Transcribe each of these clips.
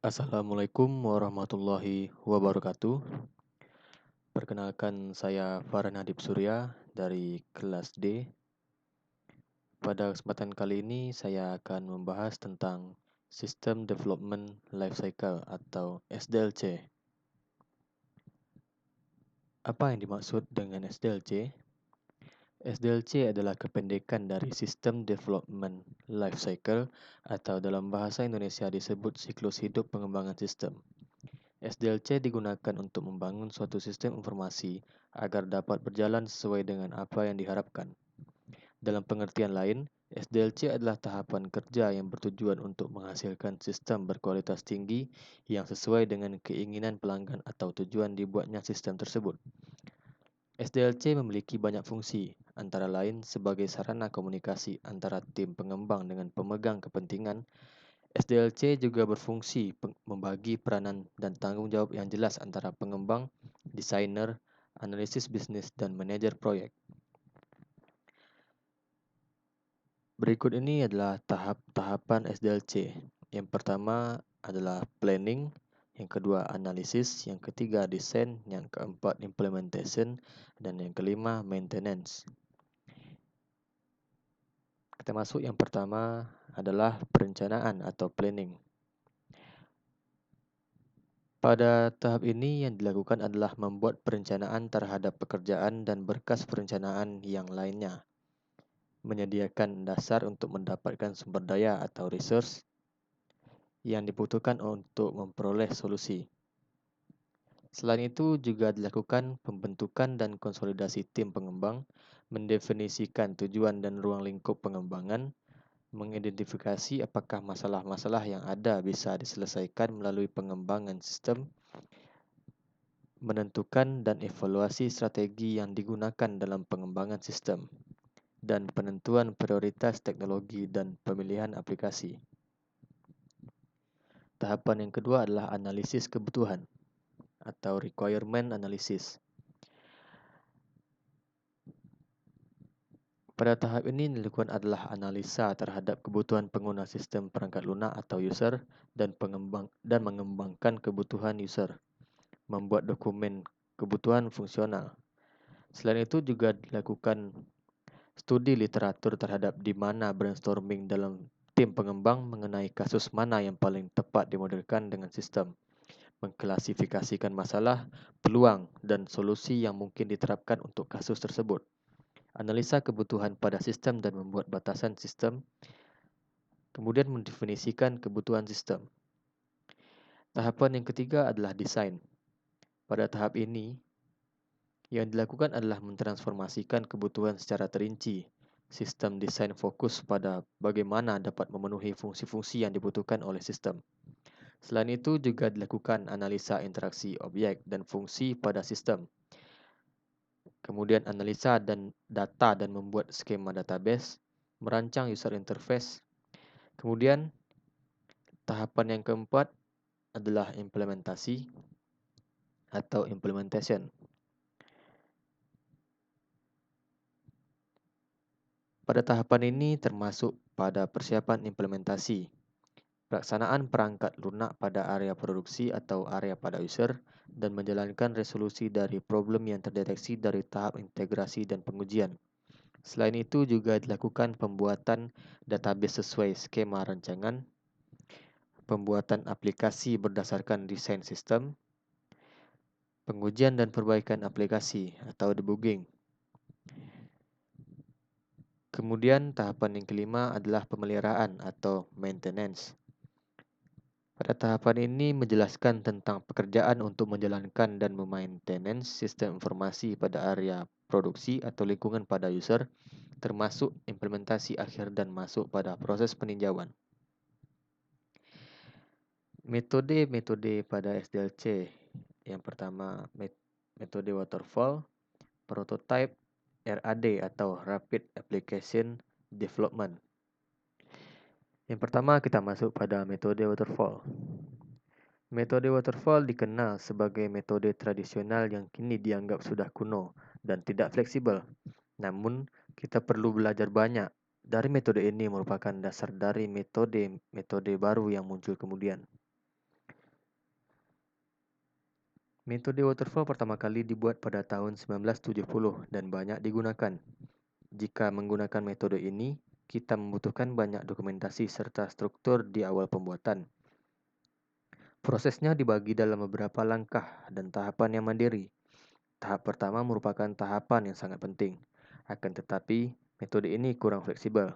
Assalamualaikum warahmatullahi wabarakatuh. Perkenalkan saya Farhan Hadib Surya dari kelas D. Pada kesempatan kali ini saya akan membahas tentang System Development Lifecycle atau SDLC. Apa yang dimaksud dengan SDLC? SDLC adalah kependekan dari System Development Lifecycle atau dalam bahasa Indonesia disebut siklus hidup pengembangan sistem. SDLC digunakan untuk membangun suatu sistem informasi agar dapat berjalan sesuai dengan apa yang diharapkan. Dalam pengertian lain, SDLC adalah tahapan kerja yang bertujuan untuk menghasilkan sistem berkualitas tinggi yang sesuai dengan keinginan pelanggan atau tujuan dibuatnya sistem tersebut. SDLC memiliki banyak fungsi, antara lain sebagai sarana komunikasi antara tim pengembang dengan pemegang kepentingan. SDLC juga berfungsi membagi peranan dan tanggung jawab yang jelas antara pengembang, desainer, analisis bisnis, dan manajer proyek. Berikut ini adalah tahap-tahapan SDLC. Yang pertama adalah planning, yang kedua analisis, yang ketiga desain, yang keempat implementation, dan yang kelima maintenance. Kita masuk yang pertama adalah perencanaan atau planning. Pada tahap ini yang dilakukan adalah membuat perencanaan terhadap pekerjaan dan berkas perencanaan yang lainnya, menyediakan dasar untuk mendapatkan sumber daya atau resource yang dibutuhkan untuk memperoleh solusi. Selain itu juga dilakukan pembentukan dan konsolidasi tim pengembang, mendefinisikan tujuan dan ruang lingkup pengembangan, mengidentifikasi apakah masalah-masalah yang ada bisa diselesaikan melalui pengembangan sistem, menentukan dan evaluasi strategi yang digunakan dalam pengembangan sistem, dan penentuan prioritas teknologi dan pemilihan aplikasi. Tahapan yang kedua adalah analisis kebutuhan atau requirement analysis. Pada tahap ini dilakukan adalah analisa terhadap kebutuhan pengguna sistem perangkat lunak atau user dan mengembangkan kebutuhan user, membuat dokumen kebutuhan fungsional. Selain itu juga dilakukan studi literatur terhadap di mana brainstorming dalam tim pengembang mengenai kasus mana yang paling tepat dimodelkan dengan sistem, mengklasifikasikan masalah, peluang, dan solusi yang mungkin diterapkan untuk kasus tersebut. Analisa kebutuhan pada sistem dan membuat batasan sistem, kemudian mendefinisikan kebutuhan sistem. Tahapan yang ketiga adalah desain. Pada tahap ini, yang dilakukan adalah mentransformasikan kebutuhan secara terinci. Sistem desain fokus pada bagaimana dapat memenuhi fungsi-fungsi yang dibutuhkan oleh sistem. Selain itu juga dilakukan analisa interaksi objek dan fungsi pada sistem. Kemudian analisa dan data dan membuat skema database, merancang user interface. Kemudian tahapan yang keempat adalah implementasi atau implementation. Pada tahapan ini termasuk pada persiapan implementasi, pelaksanaan perangkat lunak pada area produksi atau area pada user, dan menjalankan resolusi dari problem yang terdeteksi dari tahap integrasi dan pengujian. Selain itu juga dilakukan pembuatan database sesuai skema rancangan, pembuatan aplikasi berdasarkan desain sistem, pengujian dan perbaikan aplikasi atau debugging. Kemudian tahapan yang kelima adalah pemeliharaan atau maintenance. Pada tahapan ini menjelaskan tentang pekerjaan untuk menjalankan dan memaintenance sistem informasi pada area produksi atau lingkungan pada user, termasuk implementasi akhir dan masuk pada proses peninjauan. Metode-metode pada SDLC. Yang pertama, metode waterfall, prototype, RAD atau Rapid Application Development. Yang pertama kita masuk pada metode waterfall. Metode waterfall dikenal sebagai metode tradisional yang kini dianggap sudah kuno dan tidak fleksibel. Namun, kita perlu belajar banyak dari metode ini merupakan dasar dari metode-metode baru yang muncul kemudian. Metode waterfall pertama kali dibuat pada tahun 1970 dan banyak digunakan. Jika menggunakan metode ini, kita membutuhkan banyak dokumentasi serta struktur di awal pembuatan. Prosesnya dibagi dalam beberapa langkah dan tahapan yang mandiri. Tahap pertama merupakan tahapan yang sangat penting. Akan tetapi, metode ini kurang fleksibel.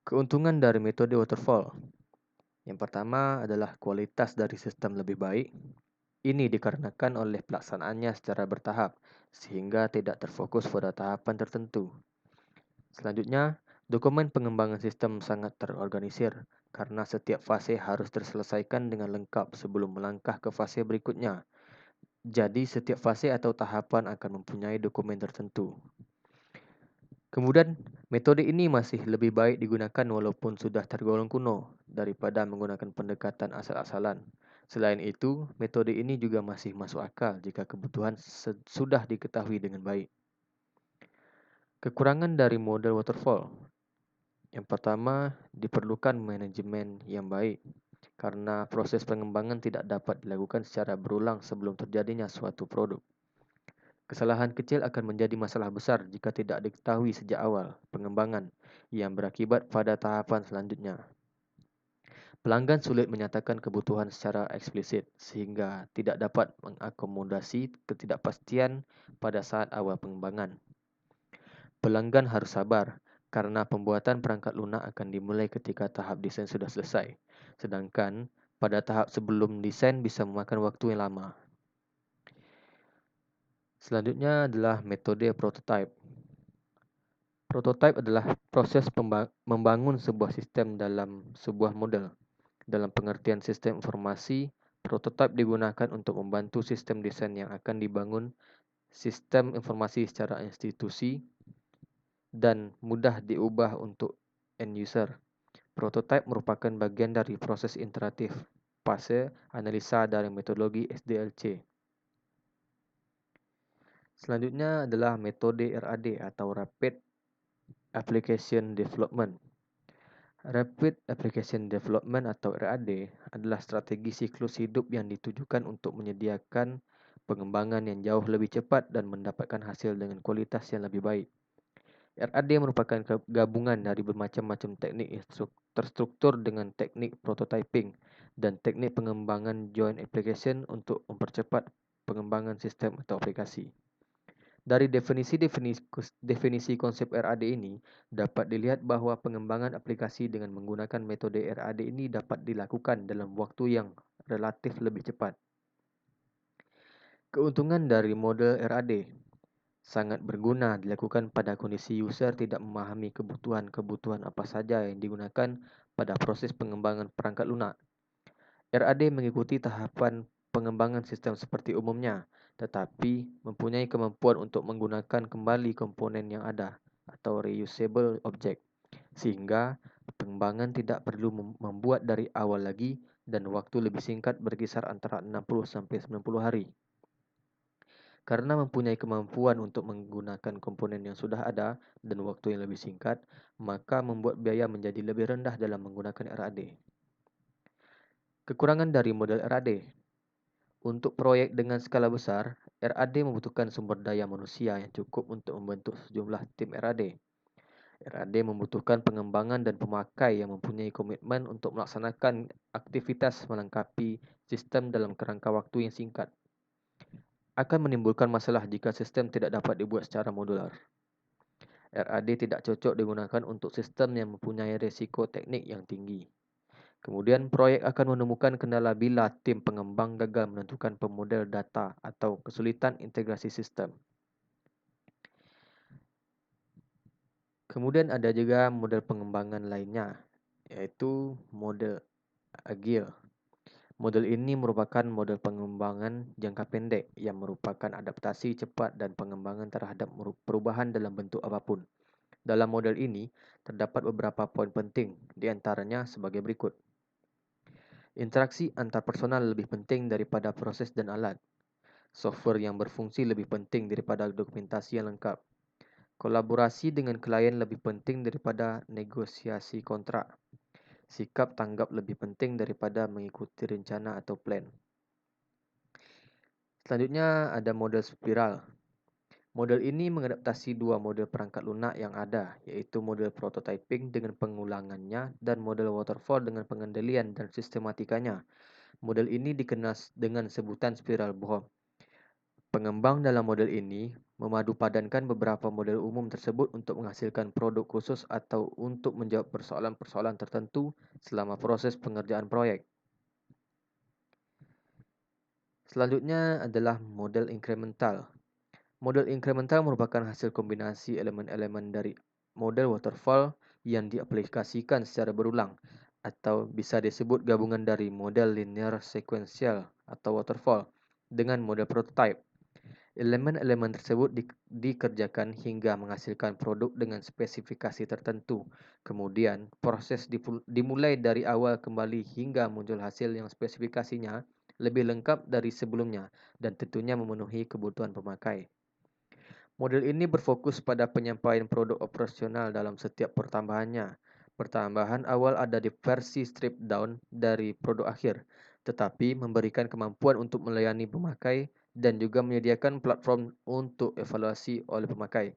Keuntungan dari metode waterfall. Yang pertama adalah kualitas dari sistem lebih baik. Ini dikarenakan oleh pelaksanaannya secara bertahap, sehingga tidak terfokus pada tahapan tertentu. Selanjutnya, dokumen pengembangan sistem sangat terorganisir, karena setiap fase harus terselesaikan dengan lengkap sebelum melangkah ke fase berikutnya. Jadi, setiap fase atau tahapan akan mempunyai dokumen tertentu. Kemudian, metode ini masih lebih baik digunakan walaupun sudah tergolong kuno daripada menggunakan pendekatan asal-asalan. Selain itu, metode ini juga masih masuk akal jika kebutuhan sudah diketahui dengan baik. Kekurangan dari model waterfall. Yang pertama, diperlukan manajemen yang baik karena proses pengembangan tidak dapat dilakukan secara berulang sebelum terjadinya suatu produk. Kesalahan kecil akan menjadi masalah besar jika tidak diketahui sejak awal pengembangan yang berakibat pada tahapan selanjutnya. Pelanggan sulit menyatakan kebutuhan secara eksplisit sehingga tidak dapat mengakomodasi ketidakpastian pada saat awal pengembangan. Pelanggan harus sabar karena pembuatan perangkat lunak akan dimulai ketika tahap desain sudah selesai, sedangkan pada tahap sebelum desain bisa memakan waktu yang lama. Selanjutnya adalah metode prototype. Prototype adalah proses membangun sebuah sistem dalam sebuah model. Dalam pengertian sistem informasi, prototype digunakan untuk membantu sistem desain yang akan dibangun sistem informasi secara institusi dan mudah diubah untuk end user. Prototype merupakan bagian dari proses iteratif, fase analisa dari metodologi SDLC. Selanjutnya adalah metode RAD atau Rapid Application Development. Rapid Application Development atau RAD adalah strategi siklus hidup yang ditujukan untuk menyediakan pengembangan yang jauh lebih cepat dan mendapatkan hasil dengan kualitas yang lebih baik. RAD merupakan gabungan dari bermacam-macam teknik terstruktur dengan teknik prototyping dan teknik pengembangan joint application untuk mempercepat pengembangan sistem atau aplikasi. Dari definisi konsep RAD ini, dapat dilihat bahwa pengembangan aplikasi dengan menggunakan metode RAD ini dapat dilakukan dalam waktu yang relatif lebih cepat. Keuntungan dari model RAD sangat berguna dilakukan pada kondisi user tidak memahami kebutuhan apa saja yang digunakan pada proses pengembangan perangkat lunak. RAD mengikuti tahapan pengembangan sistem seperti umumnya, tetapi mempunyai kemampuan untuk menggunakan kembali komponen yang ada atau reusable object, sehingga pengembangan tidak perlu membuat dari awal lagi dan waktu lebih singkat berkisar antara 60 sampai 90 hari. Karena mempunyai kemampuan untuk menggunakan komponen yang sudah ada dan waktu yang lebih singkat, maka membuat biaya menjadi lebih rendah dalam menggunakan RAD. Kekurangan dari model RAD. Untuk proyek dengan skala besar, RAD membutuhkan sumber daya manusia yang cukup untuk membentuk sejumlah tim RAD. RAD membutuhkan pengembangan dan pemakai yang mempunyai komitmen untuk melaksanakan aktivitas melengkapi sistem dalam kerangka waktu yang singkat. Akan menimbulkan masalah jika sistem tidak dapat dibuat secara modular. RAD tidak cocok digunakan untuk sistem yang mempunyai risiko teknik yang tinggi. Kemudian, proyek akan menemukan kendala bila tim pengembang gagal menentukan pemodel data atau kesulitan integrasi sistem. Kemudian ada juga model pengembangan lainnya, yaitu model Agile. Model ini merupakan model pengembangan jangka pendek yang merupakan adaptasi cepat dan pengembangan terhadap perubahan dalam bentuk apapun. Dalam model ini, terdapat beberapa poin penting, di antaranya sebagai berikut. Interaksi antar personal lebih penting daripada proses dan alat. Software yang berfungsi lebih penting daripada dokumentasi yang lengkap. Kolaborasi dengan klien lebih penting daripada negosiasi kontrak. Sikap tanggap lebih penting daripada mengikuti rencana atau plan. Selanjutnya ada model spiral. Model ini mengadaptasi dua model perangkat lunak yang ada, yaitu model prototyping dengan pengulangannya dan model waterfall dengan pengendalian dan sistematikanya. Model ini dikenal dengan sebutan spiral Bohr. Pengembang dalam model ini memadupadankan beberapa model umum tersebut untuk menghasilkan produk khusus atau untuk menjawab persoalan-persoalan tertentu selama proses pengerjaan proyek. Selanjutnya adalah model incremental. Model incremental merupakan hasil kombinasi elemen-elemen dari model waterfall yang diaplikasikan secara berulang, atau bisa disebut gabungan dari model linear sequential atau waterfall dengan model prototype. Elemen-elemen tersebut dikerjakan hingga menghasilkan produk dengan spesifikasi tertentu. Kemudian, proses dimulai dari awal kembali hingga muncul hasil yang spesifikasinya lebih lengkap dari sebelumnya dan tentunya memenuhi kebutuhan pemakai. Model ini berfokus pada penyampaian produk operasional dalam setiap pertambahannya. Pertambahan awal ada di versi strip down dari produk akhir, tetapi memberikan kemampuan untuk melayani pemakai dan juga menyediakan platform untuk evaluasi oleh pemakai.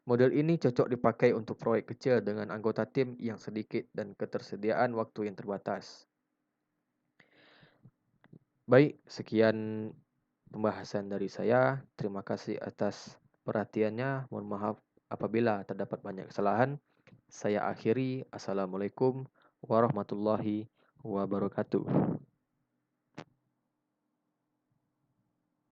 Model ini cocok dipakai untuk proyek kecil dengan anggota tim yang sedikit dan ketersediaan waktu yang terbatas. Baik, sekian pembahasan dari saya. Terima kasih atas perhatiannya. Mohon maaf apabila terdapat banyak kesalahan. Saya akhiri. Assalamualaikum warahmatullahi wabarakatuh.